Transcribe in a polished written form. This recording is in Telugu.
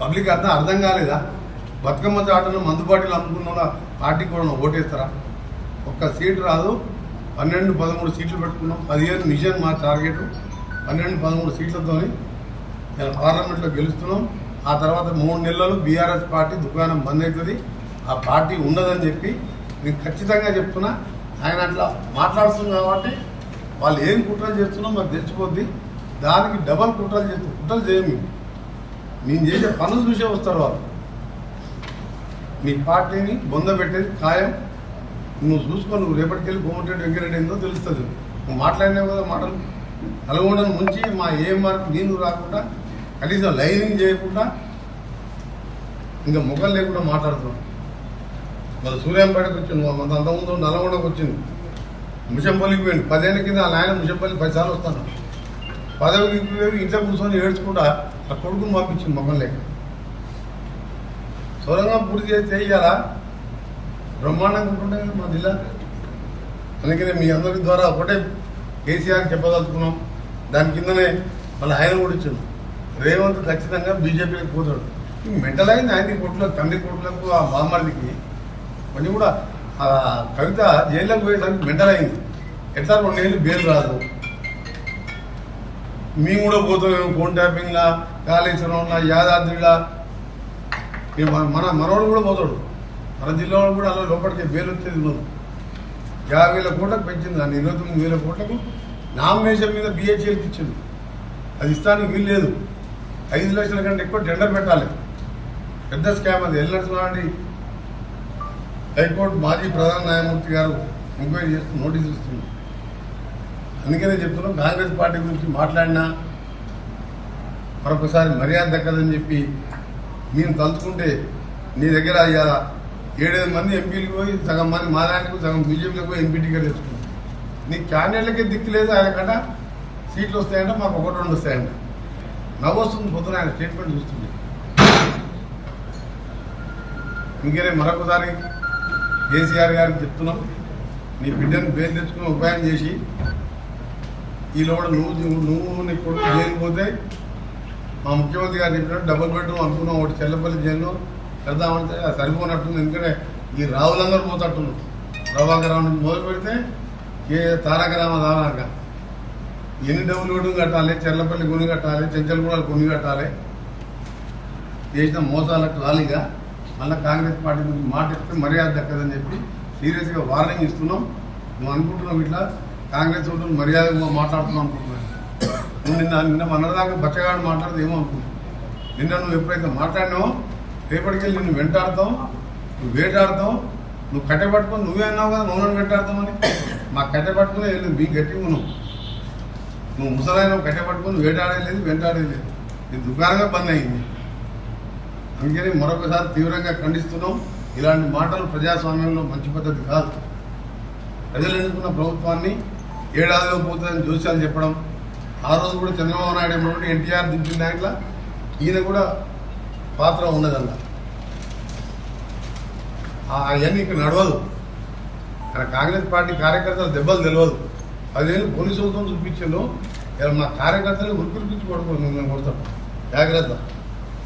పబ్లిక్ అర్థం కాలేదా? బతుకమ్మ చాటను మందుబాటిలు అమ్ముకున్న పార్టీకి కూడా ఓటేస్తారా? ఒక్క సీటు రాదు. 12-13 సీట్లు పెట్టుకున్నాం. 15 మిషన్ మా టార్గెట్. 12-13 సీట్లతో పార్లమెంట్లో గెలుస్తున్నాం. ఆ తర్వాత 3 నెలలు బీఆర్ఎస్ పార్టీ దుకాణం బంద్ అవుతుంది. ఆ పార్టీ ఉండదని చెప్పి నేను ఖచ్చితంగా చెప్తున్నా. ఆయన అట్లా మాట్లాడుతుంది కాబట్టి వాళ్ళు ఏం కుట్రలు చేస్తున్నాం మాకు తెలిసిపోద్ది. దానికి డబల్ కుట్రలు చేస్తాం. కుట్రలు చేయము. నేను చేసే పనులు చూసే వస్తారు వాళ్ళు. మీ పార్టీని బొందబెట్టేది ఖాయం. నువ్వు చూసుకో. నువ్వు రేపటికెళ్ళి కోమటిరెడ్డి వెంకరెడ్డి ఏందో తెలుస్తుంది. నువ్వు మాట్లాడినావు కదా మాటలు. నల్గొండను ముంచి మా ఏ మార్పు నీళ్ళు రాకుండా కనీసం లైనింగ్ చేయకుండా ఇంకా ముఖం లేకుండా మాట్లాడుతున్నావు. మన సూర్యాంపేటకు వచ్చింది. అంతకుముందు నల్గొండకు వచ్చింది. ముషంపల్లికి పోయింది. 10 ఏళ్ళ కింద వాళ్ళ ఆయన ముషంపల్లి 10 సార్లు వస్తాను. పదవికి ఇంట్లో కూర్చొని ఏడ్చుకుంటా ఆ కొడుకుని పంపించింది ముఖం లేక. సొరంగం పూర్తి చేసి చేయాలా? బ్రహ్మాండంగా ఉంటుండే మా జిల్లా. అందుకనే మీ అందరి ద్వారా ఒకటే కేసీఆర్ చెప్పదలుచుకున్నాం. దాని కిందనే మళ్ళీ ఆయన కూడా ఇచ్చింది. రేవంత్ ఖచ్చితంగా బీజేపీకి పోతాడు. మెంటల్ అయింది ఆయన కొట్లకు, తండ్రి కొట్లకు, ఆ బామ్మడికి కొంచెం కూడా ఆ కవిత జైల్లోకి పోయేసరికి మెంటల్ అయింది. ఎట్లా 2 ఏళ్ళు బెయిల్ రాదు. మేము కూడా పోతాం ఫోన్ ట్యాపింగ్లా, కాళేశ్వరంలా, యాదాద్రిలా. మన మనోడు కూడా పోతాడు. మన జిల్లాలో కూడా అలా లోపలికి బెయిల్ వచ్చేది ఉన్నది. 50,000 కోట్లకు పెంచింది. దాన్ని 29,000 కోట్లకు నామినేషన్ మీద బిహెచ్ఎల్కి ఇచ్చింది. అది ఇస్తానికి వీలు లేదు. 5 లక్షల కంటే ఎక్కువ టెండర్ పెట్టాలి. పెద్ద స్కామ్ అది. ఎల్నర్స్లాంటి హైకోర్టు మాజీ ప్రధాన న్యాయమూర్తి గారు ఎంక్వైరీ చేస్తూ నోటీసులు ఇస్తున్నారు. అందుకనే చెప్తున్నాం, కాంగ్రెస్ పార్టీ గురించి మాట్లాడినా మరొకసారి మర్యాద దక్కదని చెప్పి మేము తలుచుకుంటే నీ దగ్గర అయ్యాలా 7-8 మంది ఎంపీలకు పోయి సగం మంది మా దానికి సగం బీజేపీలకు పోయి ఎంపీ టికెట్ తెచ్చుకున్నాం. నీ క్యాండిడేట్లకే దిక్కు లేదు. ఆయన కంట సీట్లు వస్తాయంట, మాకు 1-2 వస్తాయంట. నవ్వొస్తుంది పొద్దున ఆయన స్టేట్మెంట్ చూస్తుంది. ఇంకనే మరొకసారి కేసీఆర్ గారికి చెప్తున్నాం, నీ బిడ్డను బెయిల్ తెచ్చుకుని ఉపాయం చేసి ఈలోడ నువ్వు నీ కొడుకు జైలు పోతే మా ముఖ్యమంత్రి గారు చెప్పినట్టు డబుల్ బెడ్రూమ్ అనుకున్నాం. ఒకటి చెల్లపల్లి జైల్లో పెడదామంటే అది సరిపోనట్టుంది. ఎందుకంటే ఈ రావులందరూ పోతట్టున్నారు. ప్రభాకరావు నుంచి మొదలు పెడితే తారక రామ దాకా ఎన్ని డబ్బులు కూడా కట్టాలి. చెర్లపల్లి కొని కట్టాలి, చెంచల్గూడ కొని కట్టాలి. చేసిన మోసాలకు రాలిగా మళ్ళీ కాంగ్రెస్ పార్టీ గురించి మాట ఇస్తే మర్యాద దక్కదని చెప్పి సీరియస్గా వార్నింగ్ ఇస్తున్నాం. నువ్వు అనుకుంటున్నావు ఇట్లా కాంగ్రెస్ వాళ్ళు మర్యాదగా మాట్లాడుతున్నావు అనుకుంటున్నాను. నువ్వు నిన్న మనదాకా బచ్చగాడు మాట్లాడితే ఏమో అనుకున్నావు. నిన్న నువ్వు ఎప్పుడైతే మాట్లాడినావో రేపటికెళ్ళి నిన్ను వెంటాడతావు, నువ్వు వేటాడతావు. నువ్వు కట్టె పట్టుకొని నువ్వే అన్నావు కదా మౌనం వెంటాడతామని. మా కట్టె పట్టుకునే వెళ్ళింది మీ గట్టిగా ఉన్నావు. నువ్వు ముసలైన కట్టె పట్టుకొని వేటాడేలేదు, వెంటాడేలేదు. నీ దుకాణమే బంద్ అయింది. అందుకని మరొకసారి తీవ్రంగా ఖండిస్తున్నాం. ఇలాంటి మాటలు ప్రజాస్వామ్యంలో మంచి పద్ధతి కాదు. ప్రజలు ఎన్నుకున్న ప్రభుత్వాన్ని ఏడాదిలో పోతుందని జోస్యాలు చెప్పడం. ఆ రోజు కూడా చంద్రబాబు నాయుడు ఏమన్నా ఎన్టీఆర్ దించిన దాంట్లో ఈయన కూడా పాత్ర ఉన్నదన్న. అవన్నీ ఇక్కడ నడవదు. ఆయన కాంగ్రెస్ పార్టీ కార్యకర్తలు దెబ్బలు తెలియదు. 10 ఏళ్ళు పోలీసులతో చూపించాను. ఇలా మా కార్యకర్తలు ఉరికిరిపించి కొడుకోండి, మేము కొడతాం. జాగ్రత్త.